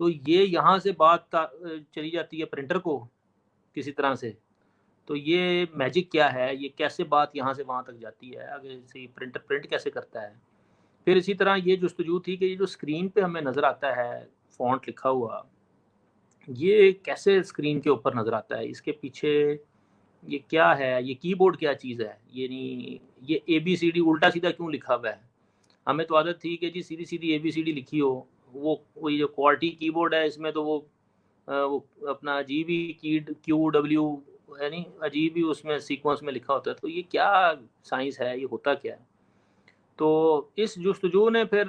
تو یہ یہاں سے بات چلی جاتی ہے پرنٹر کو کسی طرح سے. تو یہ میجک کیا ہے, یہ کیسے بات یہاں سے وہاں تک جاتی ہے, اگر سے پرنٹر پرنٹ کیسے کرتا ہے. پھر اسی طرح یہ جستجو تھی کہ یہ جو اسکرین پہ ہمیں نظر آتا ہے فونٹ لکھا ہوا, یہ کیسے اسکرین کے اوپر نظر آتا ہے, اس کے پیچھے یہ کیا ہے, یہ کی بورڈ کیا چیز ہے, یعنی یہ اے بی سی ڈی الٹا سیدھا کیوں لکھا ہوا ہے. ہمیں تو عادت تھی کہ جی سیدھی سیدھی اے بی سی ڈی لکھی ہو, وہ جو کوالٹی کی بورڈ ہے اس میں تو وہ اپنا عجیب ہی کیو ڈبلیو یعنی عجیب ہی اس میں سیکوینس میں لکھا ہوتا ہے. تو یہ کیا سائنس ہے, یہ ہوتا کیا ہے. تو اس جستجو نے پھر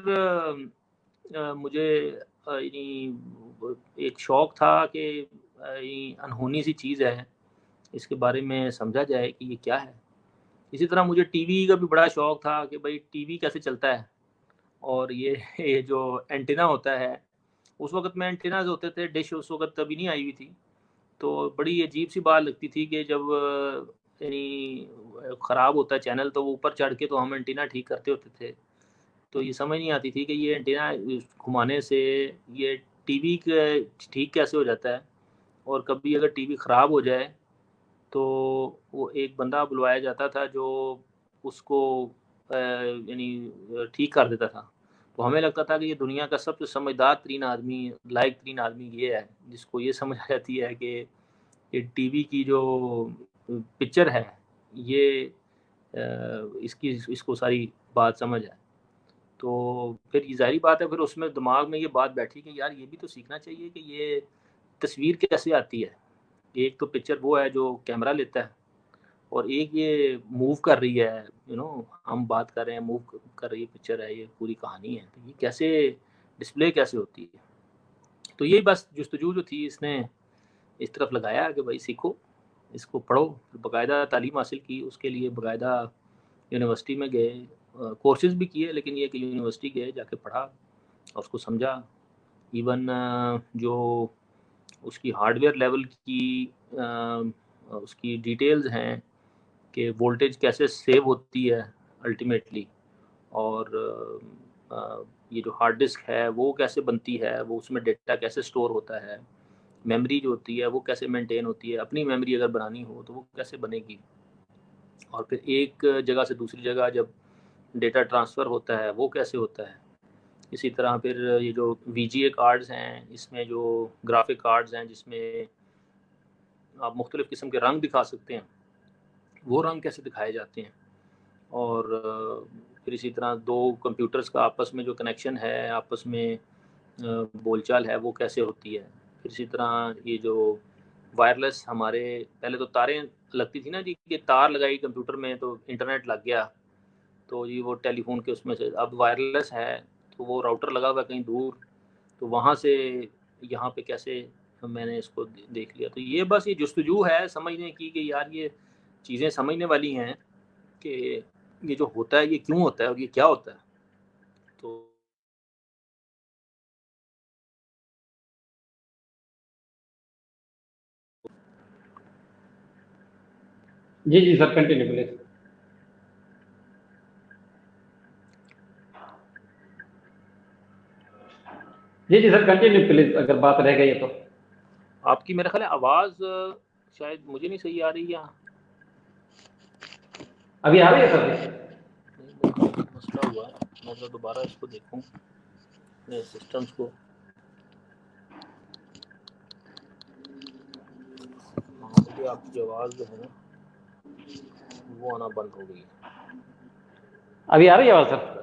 مجھے یعنی ایک شوق تھا کہ انہونی سی چیز ہے, اس کے بارے میں سمجھا جائے کہ یہ کیا ہے. اسی طرح مجھے ٹی وی کا بھی بڑا شوق تھا کہ بھائی ٹی وی کیسے چلتا ہے, اور یہ جو اینٹینا ہوتا ہے, اس وقت میں اینٹیناز ہوتے تھے, ڈش اس وقت ابھی نہیں آئی ہوئی تھی. تو بڑی عجیب سی بات لگتی تھی کہ جب یعنی خراب ہوتا ہے چینل تو وہ اوپر چڑھ کے تو ہم اینٹینا ٹھیک کرتے ہوتے تھے. تو یہ سمجھ نہیں آتی تھی کہ یہ اینٹینا گھمانے سے یہ ٹی وی ٹھیک کیسے ہو جاتا ہے, اور کبھی اگر ٹی وی خراب ہو جائے تو وہ ایک بندہ بلوایا جاتا تھا جو اس کو یعنی ٹھیک کر دیتا تھا. تو ہمیں لگتا تھا کہ یہ دنیا کا سب سے سمجھدار ترین آدمی, لائق ترین آدمی یہ ہے جس کو یہ سمجھ آ جاتی ہے کہ یہ ٹی وی کی جو پکچر ہے یہ اس کو ساری بات سمجھ ہے. تو پھر یہ ظاہری بات ہے, پھر اس میں دماغ میں یہ بات بیٹھی کہ یار یہ بھی تو سیکھنا چاہیے کہ یہ تصویر کیسے آتی ہے. ایک تو پکچر وہ ہے جو کیمرہ لیتا ہے, اور ایک یہ موو کر رہی ہے, ہم بات کر رہے ہیں, موو کر رہی ہے پکچر ہے, یہ پوری کہانی ہے. تو یہ کیسے ڈسپلے کیسے ہوتی ہے. تو یہی بس جستجو جو تھی اس نے اس طرف لگایا کہ بھائی سیکھو, اس کو پڑھو. باقاعدہ تعلیم حاصل کی, اس کے لیے باقاعدہ یونیورسٹی میں گئے, کورسز بھی کیے, لیکن یہ کہ یونیورسٹی گئے, جا کے پڑھا اور اس کو سمجھا. ایون جو اس کی ہارڈ ویئر لیول کی اس کی ڈیٹیلز ہیں کہ وولٹیج کیسے سیو ہوتی ہے الٹیمیٹلی, اور یہ جو ہارڈ ڈسک ہے وہ کیسے بنتی ہے, وہ اس میں ڈیٹا کیسے سٹور ہوتا ہے, میموری جو ہوتی ہے وہ کیسے مینٹین ہوتی ہے, اپنی میموری اگر بنانی ہو تو وہ کیسے بنے گی, اور پھر ایک جگہ سے دوسری جگہ جب ڈیٹا ٹرانسفر ہوتا ہے وہ کیسے ہوتا ہے. اسی طرح پھر یہ جو وی جی اے کارڈز ہیں, اس میں جو گرافک کارڈز ہیں جس میں آپ مختلف قسم کے رنگ دکھا سکتے ہیں, وہ رنگ کیسے دکھائے جاتے ہیں. اور پھر اسی طرح دو کمپیوٹرز کا آپس میں جو کنیکشن ہے, آپس میں بول چال ہے, وہ کیسے ہوتی ہے. پھر اسی طرح یہ جو وائرلیس ہمارے پہلے تو تاریں لگتی تھی نا جی, کہ تار لگائی کمپیوٹر میں تو انٹرنیٹ لگ گیا, تو جی وہ ٹیلی فون کے اس میں سے. اب وائرلیس ہے تو وہ راؤٹر لگا ہوا ہے کہیں دور, تو وہاں سے یہاں پہ کیسے میں نے اس کو دیکھ لیا. تو یہ بس یہ جستجو ہے سمجھنے کی کہ یار یہ چیزیں سمجھنے والی ہیں کہ یہ جو ہوتا ہے یہ کیوں ہوتا ہے اور یہ کیا ہوتا ہے. تو جی سر کنٹینیو پلیز. جی سر کنٹینیو پلیز, اگر بات رہ گئی ہے تو. آپ کی میرا خیال ہے آواز شاید مجھے نہیں صحیح آ رہی ہے. ابھی آ رہی ہے سر؟ مسئلہ ہوا ہے, میں دوبارہ اس کو دیکھوں سسٹمز کو. مجھے آپ کی آواز جو ہے نا وہ آنا بند ہو گئی ہے. ابھی آ رہی ہے آواز سر؟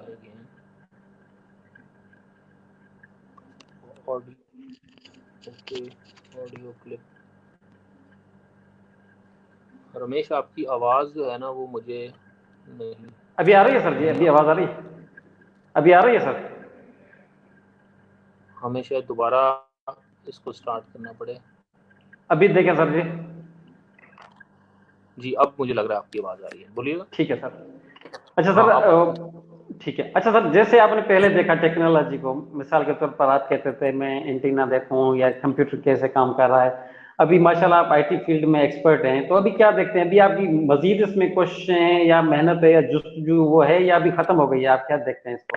Audio clip. رمیش آپ کی آواز جو ہے نا وہ مجھے نہیں. ابھی آ رہی ہے سر؟ جی ابھی آواز آ رہی ہے, ابھی آ رہی ہے سر؟ ہمیں شاید دوبارہ اس کو سٹارٹ کرنا پڑے. ابھی دیکھیں سر. جی اب مجھے لگ رہا ہے آپ کی آواز آ رہی ہے, بولیے گا. ٹھیک ہے سر. اچھا سر, ٹھیک ہے. اچھا سر, جیسے آپ نے پہلے دیکھا ٹیکنالوجی کو, مثال کے طور پر آپ کہتے تھے میں اینٹینا دیکھوں یا کمپیوٹر کیسے کام کر رہا ہے. ابھی ماشاءاللہ آپ آئی ٹی فیلڈ میں ایکسپرٹ ہیں, تو ابھی کیا دیکھتے ہیں, ابھی آپ کی مزید اس میں کوششیں یا محنت ہے یا جستجو وہ ہے, یا ابھی ختم ہو گئی ہے, آپ کیا دیکھتے ہیں اس کو؟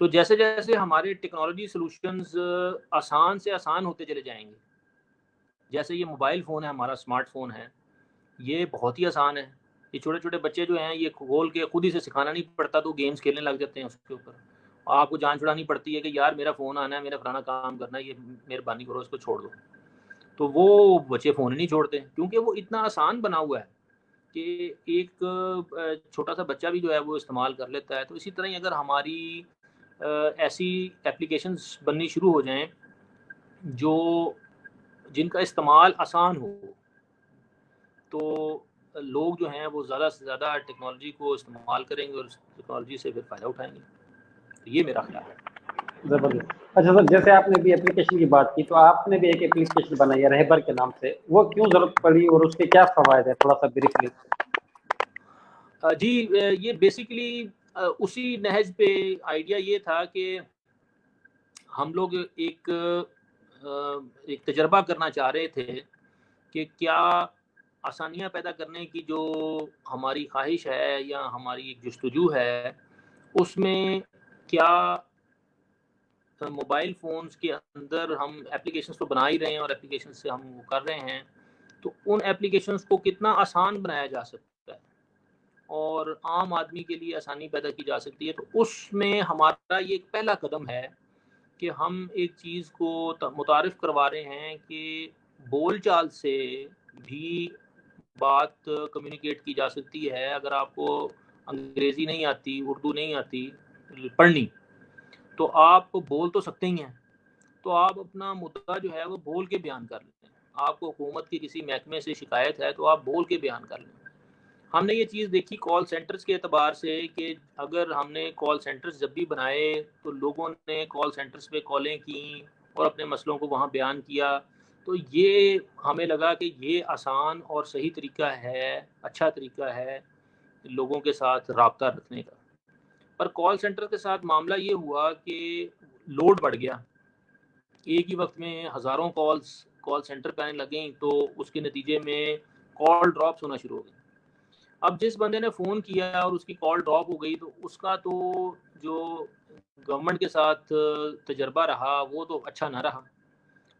تو جیسے جیسے ہمارے ٹیکنالوجی سلوشنز آسان سے آسان ہوتے چلے جائیں گے، جیسے یہ موبائل فون ہے ہمارا، اسمارٹ فون ہے، یہ بہت ہی آسان ہے. یہ چھوٹے چھوٹے بچے جو ہیں یہ کھول کے خود ہی سے سکھانا نہیں پڑتا تو گیمز کھیلنے لگ جاتے ہیں اس کے اوپر. آپ کو جان چھڑانی پڑتی ہے کہ یار میرا فون آنا ہے، میرا فلانا کام کرنا ہے، یہ مہربانی کرو اس کو چھوڑ دو. تو وہ بچے فون ہی نہیں چھوڑتے کیونکہ وہ اتنا آسان بنا ہوا ہے کہ ایک چھوٹا سا بچہ بھی جو ہے وہ استعمال کر لیتا ہے. تو اسی طرح اگر ہماری ایسی اپلیکیشنز بننی شروع ہو جائیں جو جن کا استعمال آسان ہو، تو لوگ جو ہیں وہ زیادہ سے زیادہ ٹیکنالوجی کو استعمال کریں گے اور ٹیکنالوجی سے پھر فائدہ اٹھائیں گے. تو یہ میرا خیال ہے. زبردست. اچھا سر، جیسے آپ نے بھی اپلیکیشن کی بات کی، تو آپ نے بھی ایک اپلیکیشن بنائی ہے رہبر کے نام سے، وہ کیوں ضرورت پڑی اور اس کے کیا فوائد ہیں، تھوڑا سا بریفلی؟ جی یہ بیسیکلی اسی نہج پہ آئیڈیا یہ تھا کہ ہم لوگ ایک تجربہ کرنا چاہ رہے تھے کہ کیا آسانیاں پیدا کرنے کی جو ہماری خواہش ہے یا ہماری ایک جستجو ہے، اس میں کیا موبائل فونز کے اندر ہم اپلیکیشنز تو بنا ہی رہے ہیں اور اپلیکیشنز سے ہم وہ کر رہے ہیں، تو ان اپلیکیشنز کو کتنا آسان بنایا جا سکتا ہے اور عام آدمی کے لیے آسانی پیدا کی جا سکتی ہے. تو اس میں ہمارا یہ ایک پہلا قدم ہے کہ ہم ایک چیز کو متعارف کروا رہے ہیں کہ بول چال سے بھی بات کمیونیکیٹ کی جا سکتی ہے. اگر آپ کو انگریزی نہیں آتی، اردو نہیں آتی پڑھنی، تو آپ بول تو سکتے ہی ہیں، تو آپ اپنا مدعا جو ہے وہ بول کے بیان کر لیں. آپ کو حکومت کی کسی محکمے سے شکایت ہے تو آپ بول کے بیان کر لیں. ہم نے یہ چیز دیکھی کال سینٹرز کے اعتبار سے کہ اگر ہم نے کال سینٹرز جب بھی بنائے تو لوگوں نے کال سینٹرز پہ کالیں کیں اور اپنے مسئلوں کو وہاں بیان کیا. تو یہ ہمیں لگا کہ یہ آسان اور صحیح طریقہ ہے، اچھا طریقہ ہے لوگوں کے ساتھ رابطہ رکھنے کا. پر کال سینٹر کے ساتھ معاملہ یہ ہوا کہ لوڈ بڑھ گیا، ایک ہی وقت میں ہزاروں کالز کال سینٹر پہ آنے لگیں، تو اس کے نتیجے میں کال ڈراپس ہونا شروع ہو گئی. اب جس بندے نے فون کیا اور اس کی کال ڈراپ ہو گئی تو اس کا تو جو گورنمنٹ کے ساتھ تجربہ رہا وہ تو اچھا نہ رہا.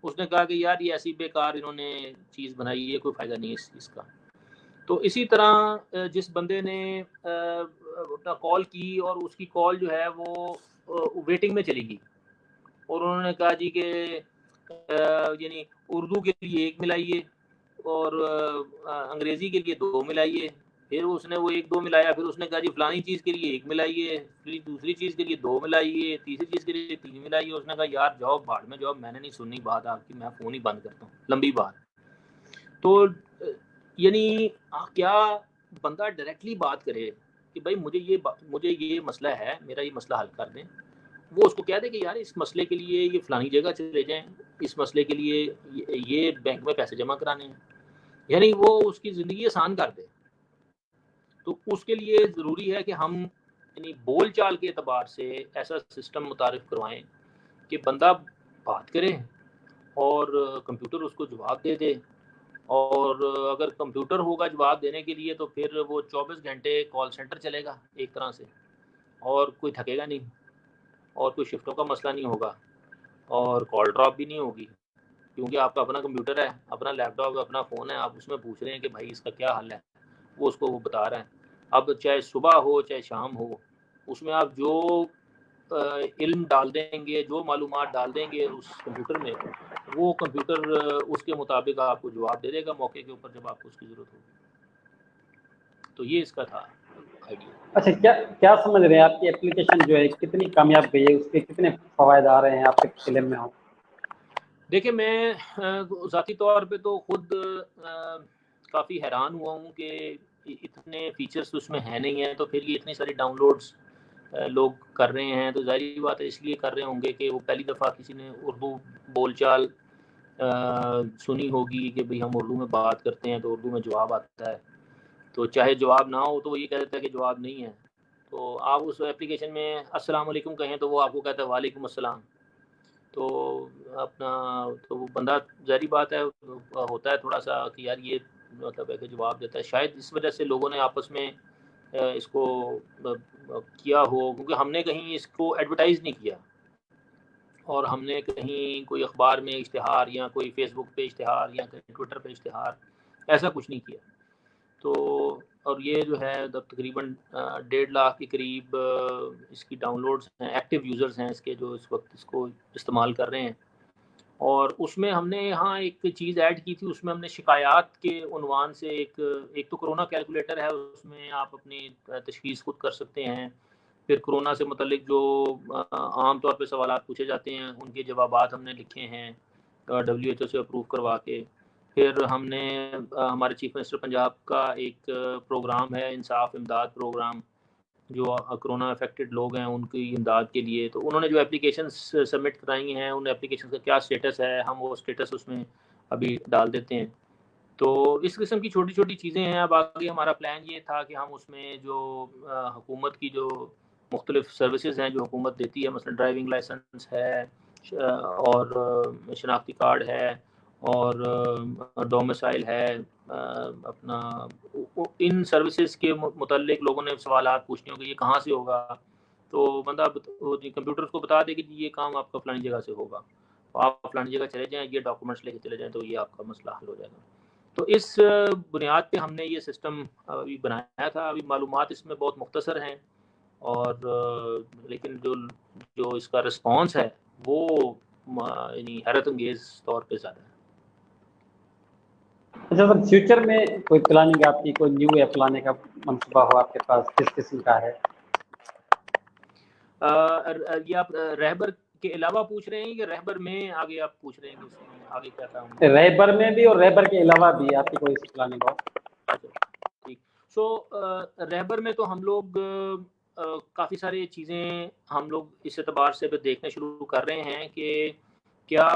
اس نے کہا کہ یار یہ ایسی بیکار انہوں نے چیز بنائی ہے، کوئی فائدہ نہیں اس چیز کا. تو اسی طرح جس بندے نے اپنا کال کی اور اس کی کال جو ہے وہ ویٹنگ میں چلی گئی اور انہوں نے کہا جی کہ یعنی اردو کے لیے 1 ملائیے اور انگریزی کے لیے 2 ملائیے. پھر اس نے وہ 1 2 ملایا، پھر اس نے کہا جی فلانی چیز کے لیے 1 ملائیے، پھر دوسری چیز کے لیے 2 ملائیے، تیسری چیز کے لیے 3 ملائیے. اس نے کہا یار جاؤ بھاڑ میں جاؤ، میں نے نہیں سننی بات آپ کی، میں فون ہی بند کرتا ہوں، لمبی بات. تو یعنی کیا بندہ ڈائریکٹلی بات کرے کہ بھائی مجھے یہ مسئلہ ہے، میرا یہ مسئلہ حل کر دیں. وہ اس کو کہہ دے کہ یار اس مسئلے کے لیے یہ فلانی جگہ چلے جائیں، اس مسئلے کے لیے یہ بینک میں پیسے جمع کرانے ہیں، یعنی وہ اس کی زندگی آسان کر دے. تو اس کے لیے ضروری ہے کہ ہم یعنی بول چال کے اعتبار سے ایسا سسٹم متعارف کروائیں کہ بندہ بات کرے اور کمپیوٹر اس کو جواب دے دے. اور اگر کمپیوٹر ہوگا جواب دینے کے لیے تو پھر وہ 24 گھنٹے کال سینٹر چلے گا ایک طرح سے، اور کوئی تھکے گا نہیں اور کوئی شفٹوں کا مسئلہ نہیں ہوگا اور کال ڈراپ بھی نہیں ہوگی، کیونکہ آپ کا اپنا کمپیوٹر ہے، اپنا لیپ ٹاپ ہے، اپنا فون ہے، آپ اس میں پوچھ رہے ہیں کہ بھائی اس کا کیا حل ہے، وہ اس کو وہ بتا رہے ہیں. اب چاہے صبح ہو چاہے شام ہو، اس میں آپ جو علم ڈال دیں گے، جو معلومات ڈال دیں گے اس کمپیوٹر میں، وہ کمپیوٹر اس کے مطابق آپ کو جواب دے دے گا موقع کے اوپر جب آپ کو اس کی ضرورت ہوگی. تو یہ اس کا تھا آئیڈیا. اچھا، کیا سمجھ رہے ہیں آپ کی اپلیکیشن جو ہے کتنی کامیاب گئی ہے، اس کے کتنے فوائد آ رہے ہیں آپ کے علم میں ہو؟ دیکھیں میں ذاتی طور پہ تو خود کافی حیران ہوا ہوں کہ اتنے فیچرز اس میں ہیں نہیں ہیں، تو پھر یہ اتنی ساری ڈاؤن لوڈز لوگ کر رہے ہیں. تو ظاہری بات ہے اس لیے کر رہے ہوں گے کہ وہ پہلی دفعہ کسی نے اردو بول چال سنی ہوگی کہ بھئی ہم اردو میں بات کرتے ہیں تو اردو میں جواب آتا ہے. تو چاہے جواب نہ ہو تو وہ یہ کہہ دیتا ہے کہ جواب نہیں ہے. تو آپ اس اپلیکیشن میں السلام علیکم کہیں تو وہ آپ کو کہتا ہے وعلیکم السلام. تو اپنا تو وہ بندہ ظاہری بات ہے ہوتا ہے تھوڑا سا کہ یار یہ مطلب ہے کہ جواب دیتا ہے. شاید اس وجہ سے لوگوں نے آپس میں اس کو کیا ہو، کیونکہ ہم نے کہیں اس کو ایڈورٹائز نہیں کیا، اور ہم نے کہیں کوئی اخبار میں اشتہار یا کوئی فیس بک پہ اشتہار یا کہیں ٹویٹر پہ اشتہار ایسا کچھ نہیں کیا. تو اور یہ جو ہے تقریباً 1.5 لاکھ کے قریب اس کی ڈاؤن لوڈز ہیں، ایکٹیو یوزرز ہیں اس کے، جو اس وقت اس کو استعمال کر رہے ہیں. اور اس میں ہم نے یہاں ایک چیز ایڈ کی تھی، اس میں ہم نے شکایات کے عنوان سے ایک تو کرونا کیلکولیٹر ہے، اس میں آپ اپنی تشخیص خود کر سکتے ہیں. پھر کرونا سے متعلق جو عام طور پہ سوالات پوچھے جاتے ہیں ان کے جوابات ہم نے لکھے ہیں WHO سے اپروو کروا کے. پھر ہم نے ہمارے چیف منسٹر پنجاب کا ایک پروگرام ہے انصاف امداد پروگرام، جو کرونا افیکٹڈ لوگ ہیں ان کی امداد کے لیے. تو انہوں نے جو اپلیکیشنس سبمٹ کرائی ہیں ان اپلیکیشن کا کیا سٹیٹس ہے، ہم وہ سٹیٹس اس میں ابھی ڈال دیتے ہیں. تو اس قسم کی چھوٹی چھوٹی چیزیں ہیں. اب آگے ہمارا پلان یہ تھا کہ ہم اس میں جو حکومت کی جو مختلف سروسز ہیں جو حکومت دیتی ہے، مثلا ڈرائیونگ لائسنس ہے اور شناختی کارڈ ہے اور ڈومیسائل ہے، اپنا ان سروسز کے متعلق لوگوں نے سوالات پوچھنے ہوں کہ یہ کہاں سے ہوگا، تو بندہ کمپیوٹر کو بتا دے کہ جی یہ کام آپ کا فلانی جگہ سے ہوگا، آپ فلانی جگہ چلے جائیں، یہ ڈاکومنٹس لے کے چلے جائیں، تو یہ آپ کا مسئلہ حل ہو جائے گا. تو اس بنیاد پہ ہم نے یہ سسٹم ابھی بنایا تھا. ابھی معلومات اس میں بہت مختصر ہیں، اور لیکن جو اس کا رسپانس ہے وہ یعنی حیرت انگیز طور پہ زیادہ ہے. اچھا سر، فیوچر میں کوئی پلاننگ آپ کی، کوئی نیو ایپ لانے کا منصوبہ ہو آپ کے پاس، کس قسم کا ہے؟ یہ آپ رہبر کے علاوہ پوچھ رہے ہیں کہ رہبر میں آگے آپ پوچھ رہے ہیں کہ اس میں آگے کیا کام ہو؟ رہبر میں بھی اور رہبر کے علاوہ بھی آپ کی کوئی پلاننگ ہو؟ ٹھیک. سو رہبر میں تو ہم لوگ کافی ساری چیزیں ہم لوگ اس اعتبار سے بھی دیکھنا شروع کر رہے ہیں کہ کیا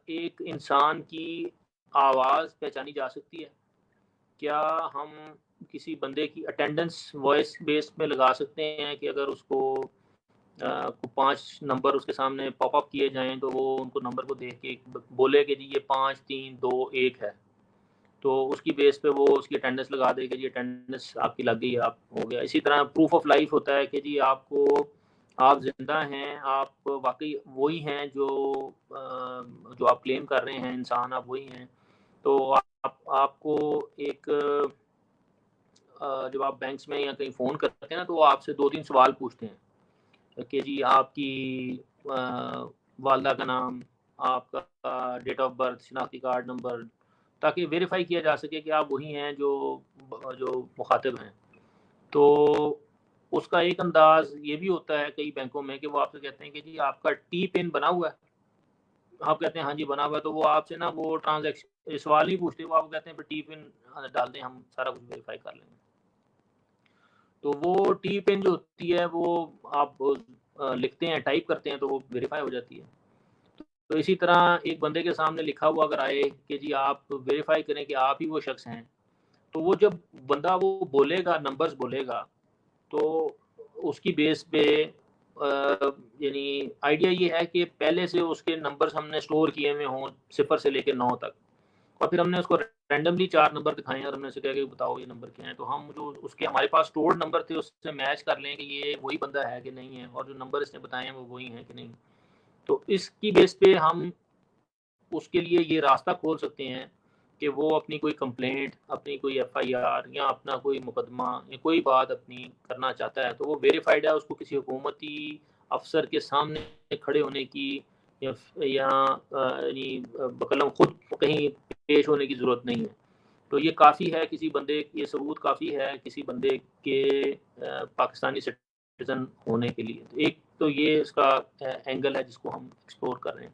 ایک انسان کی آواز پہچانی جا سکتی ہے، کیا ہم کسی بندے کی اٹینڈنس وائس بیس میں لگا سکتے ہیں کہ اگر اس کو 5 نمبر اس کے سامنے پاپ اپ کیے جائیں تو وہ ان کو نمبر کو دیکھ کے بولے کہ جی یہ 5 3 2 1 ہے، تو اس کی بیس پہ وہ اس کی اٹینڈنس لگا دے کہ جی اٹینڈنس آپ کی لگ گئی ہے، آپ ہو گیا. اسی طرح پروف آف لائف ہوتا ہے کہ جی آپ زندہ ہیں، آپ واقعی وہی ہیں جو آپ کلیم کر رہے ہیں، انسان آپ وہی ہیں. تو آپ کو ایک جب آپ بینکس میں یا کہیں فون کرتے ہیں نا تو وہ آپ سے 2-3 سوال پوچھتے ہیں کہ جی آپ کی والدہ کا نام، آپ کا ڈیٹ آف برتھ، شناختی کارڈ نمبر، تاکہ ویریفائی کیا جا سکے کہ آپ وہی ہیں جو مخاطب ہیں. تو اس کا ایک انداز یہ بھی ہوتا ہے کئی بینکوں میں کہ وہ آپ سے کہتے ہیں کہ جی آپ کا ٹی پن بنا ہوا ہے، آپ کہتے ہیں ہاں جی بنا ہوا ہے، تو وہ آپ سے نا وہ ٹرانزیکشن سوال نہیں پوچھتے، وہ آپ کہتے ہیں پھر ٹی پن ڈال دیں، ہم سارا کچھ ویریفائی کر لیں گے. تو وہ ٹی پن جو ہوتی ہے وہ آپ لکھتے ہیں، ٹائپ کرتے ہیں تو وہ ویریفائی ہو جاتی ہے. تو اسی طرح ایک بندے کے سامنے لکھا ہوا اگر آئے کہ جی آپ ویریفائی کریں کہ آپ ہی وہ شخص ہیں، تو وہ جب بندہ وہ بولے گا، نمبرز بولے گا، تو اس کی بیس پہ یعنی آئیڈیا یہ ہے کہ پہلے سے اس کے نمبرز ہم نے سٹور کیے ہوئے ہوں 0 سے لے کے 9 تک، اور پھر ہم نے اس کو رینڈملی 4 نمبر دکھائے اور ہم نے اسے کہا کہ بتاؤ یہ نمبر کیا ہیں. تو ہم جو اس کے ہمارے پاس سٹورڈ نمبر تھے اس سے میچ کر لیں کہ یہ وہی بندہ ہے کہ نہیں ہے، اور جو نمبر اس نے بتائے ہیں وہ وہی ہیں کہ نہیں. تو اس کی بیس پہ ہم اس کے لیے یہ راستہ کھول سکتے ہیں کہ وہ اپنی کوئی کمپلینٹ، اپنی کوئی FIR یا اپنا کوئی مقدمہ یا کوئی بات اپنی کرنا چاہتا ہے تو وہ ویریفائڈ ہے، اس کو کسی حکومتی افسر کے سامنے کھڑے ہونے کی یا بقلم خود کہیں پیش ہونے کی ضرورت نہیں ہے. تو یہ کافی ہے کسی بندے، یہ ثبوت کافی ہے کسی بندے کے پاکستانی سٹیزن ہونے کے لیے. ایک تو یہ اس کا اینگل ہے جس کو ہم ایکسپلور کر رہے ہیں.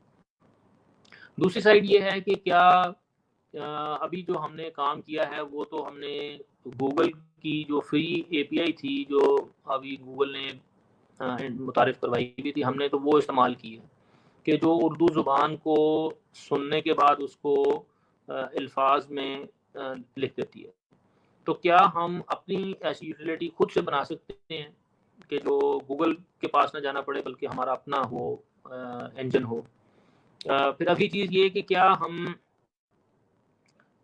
دوسری سائڈ یہ ہے کہ کیا ابھی جو ہم نے کام کیا ہے وہ تو ہم نے گوگل کی جو فری API تھی جو ابھی گوگل نے متعارف کروائی ہوئی تھی، ہم نے تو وہ استعمال کی ہے کہ جو اردو زبان کو سننے کے بعد اس کو الفاظ میں لکھ دیتی ہے. تو کیا ہم اپنی ایسی یوٹیلیٹی خود سے بنا سکتے ہیں کہ جو گوگل کے پاس نہ جانا پڑے بلکہ ہمارا اپنا وہ انجن ہو. پھر اگلی چیز یہ کہ کیا ہم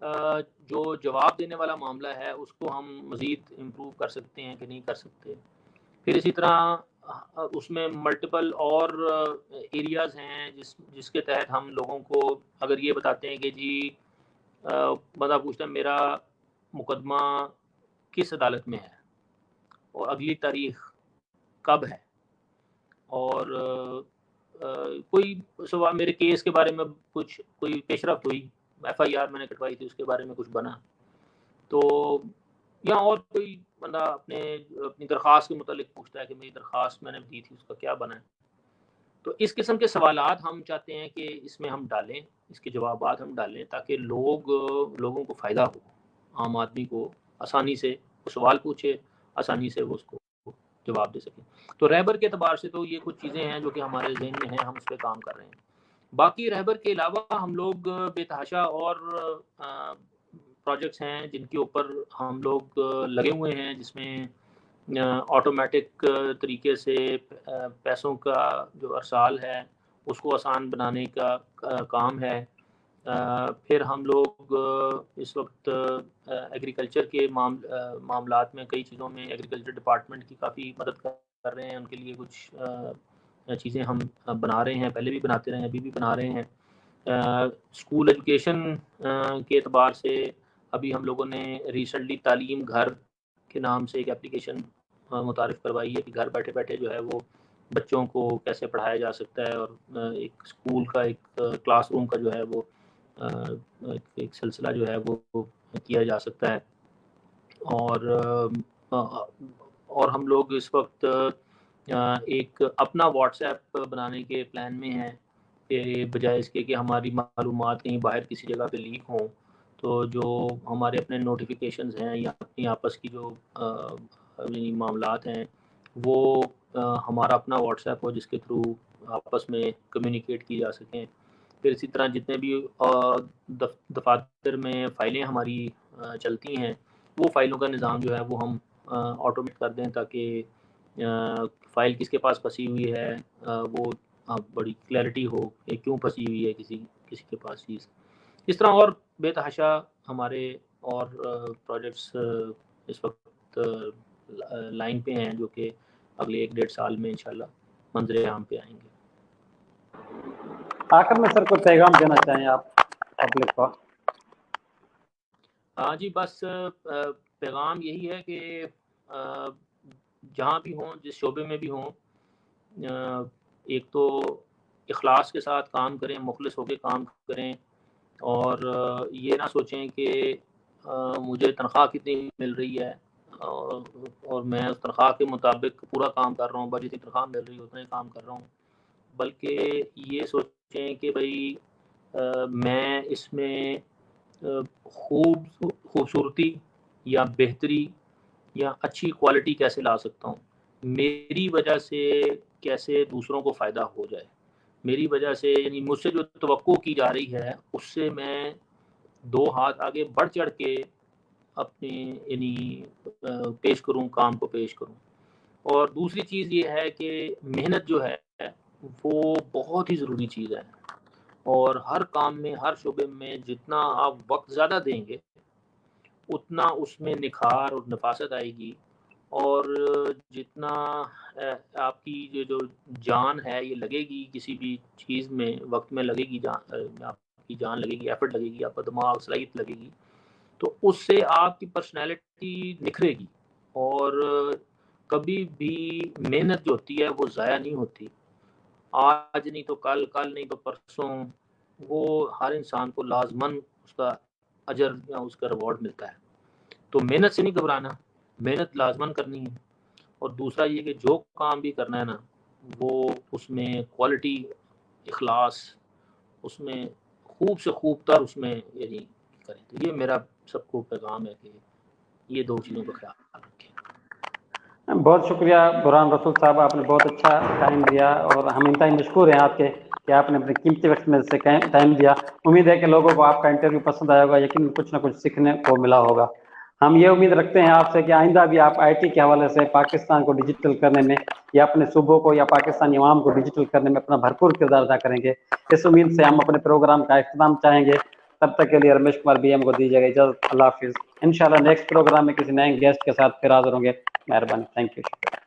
جو جواب دینے والا معاملہ ہے اس کو ہم مزید امپروو کر سکتے ہیں کہ نہیں کر سکتے. پھر اسی طرح اس میں ملٹیپل اور ایریاز ہیں جس کے تحت ہم لوگوں کو اگر یہ بتاتے ہیں کہ جی بندہ پوچھتا ہے میرا مقدمہ کس عدالت میں ہے اور اگلی تاریخ کب ہے، اور کوئی سوال میرے کیس کے بارے میں کچھ کوئی پیش رفت ہوئی، FIR میں نے کٹوائی تھی، اس کے بارے میں کچھ بنا، تو یا اور کوئی بندہ اپنی درخواست کے متعلق پوچھتا ہے کہ میری درخواست میں نے دی تھی اس کا کیا بنا ہے. تو اس قسم کے سوالات ہم چاہتے ہیں کہ اس میں ہم ڈالیں، اس کے جوابات ہم ڈالیں تاکہ لوگوں کو فائدہ ہو، عام آدمی کو آسانی سے وہ سوال پوچھے، آسانی سے وہ اس کو جواب دے سکیں. تو رہبر کے اعتبار سے تو یہ کچھ چیزیں ہیں جو کہ ہمارے ذہن میں ہیں، ہم اس پہ کام کر رہے ہیں. باقی رہبر کے علاوہ ہم لوگ بے تحاشا اور پروجیکٹس ہیں جن کے اوپر ہم لوگ لگے ہوئے ہیں، جس میں آٹومیٹک طریقے سے پیسوں کا جو ارسال ہے اس کو آسان بنانے کا کام ہے. پھر ہم لوگ اس وقت ایگریکلچر کے معاملات میں کئی چیزوں میں ایگریکلچر ڈپارٹمنٹ کی کافی مدد کر رہے ہیں، ان کے لیے کچھ چیزیں ہم بنا رہے ہیں، پہلے بھی بناتے رہے ہیں، ابھی بھی بنا رہے ہیں. اسکول ایجوکیشن کے اعتبار سے ابھی ہم لوگوں نے ریسنٹلی تعلیم گھر کے نام سے ایک اپلیکیشن متعارف کروائی ہے کہ گھر بیٹھے بیٹھے جو ہے وہ بچوں کو کیسے پڑھایا جا سکتا ہے، اور ایک اسکول کا ایک کلاس روم کا جو ہے وہ ایک سلسلہ جو ہے وہ کیا جا سکتا ہے. اور ہم لوگ اس وقت ایک اپنا واٹس ایپ بنانے کے پلان میں ہیں کہ بجائے اس کے کہ ہماری معلومات کہیں باہر کسی جگہ پہ لیک ہوں، تو جو ہمارے اپنے نوٹیفیکیشنز ہیں یا اپنی آپس کی جو معاملات ہیں وہ ہمارا اپنا واٹس ایپ ہو جس کے تھرو آپس میں کمیونیکیٹ کی جا سکیں. پھر اسی طرح جتنے بھی دفاتر میں فائلیں ہماری چلتی ہیں وہ فائلوں کا نظام جو ہے وہ ہم آٹومیٹ کر دیں تاکہ فائل کس کے پاس پھنسی ہوئی ہے وہ بڑی کلیئرٹی ہو کہ کیوں پھنسی ہوئی ہے کسی کے پاس چیز. اس طرح اور بے تحاشا ہمارے اور پروجیکٹس اس وقت لائن پہ ہیں جو کہ اگلے 1-1.5 سال میں انشاءاللہ منظر عام پہ آئیں گے. آخر میں سر کوئی پیغام دینا چاہیں آپ پبلک کو؟ ہاں جی، بس پیغام یہی ہے کہ جہاں بھی ہوں، جس شعبے میں بھی ہوں، ایک تو اخلاص کے ساتھ کام کریں، مخلص ہو کے کام کریں، اور یہ نہ سوچیں کہ مجھے تنخواہ کتنی مل رہی ہے اور میں اس تنخواہ کے مطابق پورا کام کر رہا ہوں، بس جتنی تنخواہ مل رہی ہے اتنا ہی کام کر رہا ہوں، بلکہ یہ سوچیں کہ بھائی میں اس میں خوبصورتی یا بہتری یا اچھی کوالٹی کیسے لا سکتا ہوں، میری وجہ سے کیسے دوسروں کو فائدہ ہو جائے، میری وجہ سے یعنی مجھ سے جو توقع کی جا رہی ہے اس سے میں 2 ہاتھ آگے بڑھ چڑھ کے اپنے یعنی پیش کروں، کام کو پیش کروں. اور دوسری چیز یہ ہے کہ محنت جو ہے وہ بہت ہی ضروری چیز ہے، اور ہر کام میں، ہر شعبے میں جتنا آپ وقت زیادہ دیں گے اتنا اس میں نکھار اور نفاست آئے گی، اور جتنا آپ کی جو جان ہے یہ لگے گی کسی بھی چیز میں، وقت میں لگے گی، آپ کی جان لگے گی، ایفرٹ لگے گی، آپ کا دماغ صلاحیت لگے گی، تو اس سے آپ کی پرسنالٹی نکھرے گی. اور کبھی بھی محنت جو ہوتی ہے وہ ضائع نہیں ہوتی، آج نہیں تو کل، کل نہیں تو پرسوں، وہ ہر انسان کو لازماً اس کا اجر یا اس کا ریوارڈ ملتا ہے. تو محنت سے نہیں گھبرانا، محنت لازماً کرنی ہے. اور دوسرا یہ کہ جو کام بھی کرنا ہے نا وہ اس میں کوالٹی، اخلاص، اس میں خوب سے خوب تر اس میں یعنی کریں. تو یہ میرا سب کو پیغام ہے کہ یہ 2 چیزوں کا خیال رکھیں. بہت شکریہ برہان رسول صاحب، آپ نے بہت اچھا ٹائم دیا اور ہم انتہائی مشکور ہیں آپ کے کہ آپ نے اپنے قیمتی وقت میں سے ٹائم دیا. امید ہے کہ لوگوں کو آپ کا انٹرویو پسند آیا ہوگا، یقیناً کچھ نہ کچھ سیکھنے کو ملا ہوگا. ہم یہ امید رکھتے ہیں آپ سے کہ آئندہ بھی آپ IT کے حوالے سے پاکستان کو ڈیجیٹل کرنے میں یا اپنے صوبوں کو یا پاکستانی عوام کو ڈیجیٹل کرنے میں اپنا بھرپور کردار ادا کریں گے. اس امید سے ہم اپنے پروگرام کا اختتام چاہیں گے. تب تک کے لیے رمیش کمار بی ایم کو دیجیے گا اجازت. اللہ حافظ. انشاءاللہ نیکسٹ پروگرام میں کسی نئے گیسٹ کے ساتھ پھر حاضر ہوں گے. مہربانی. Thank you.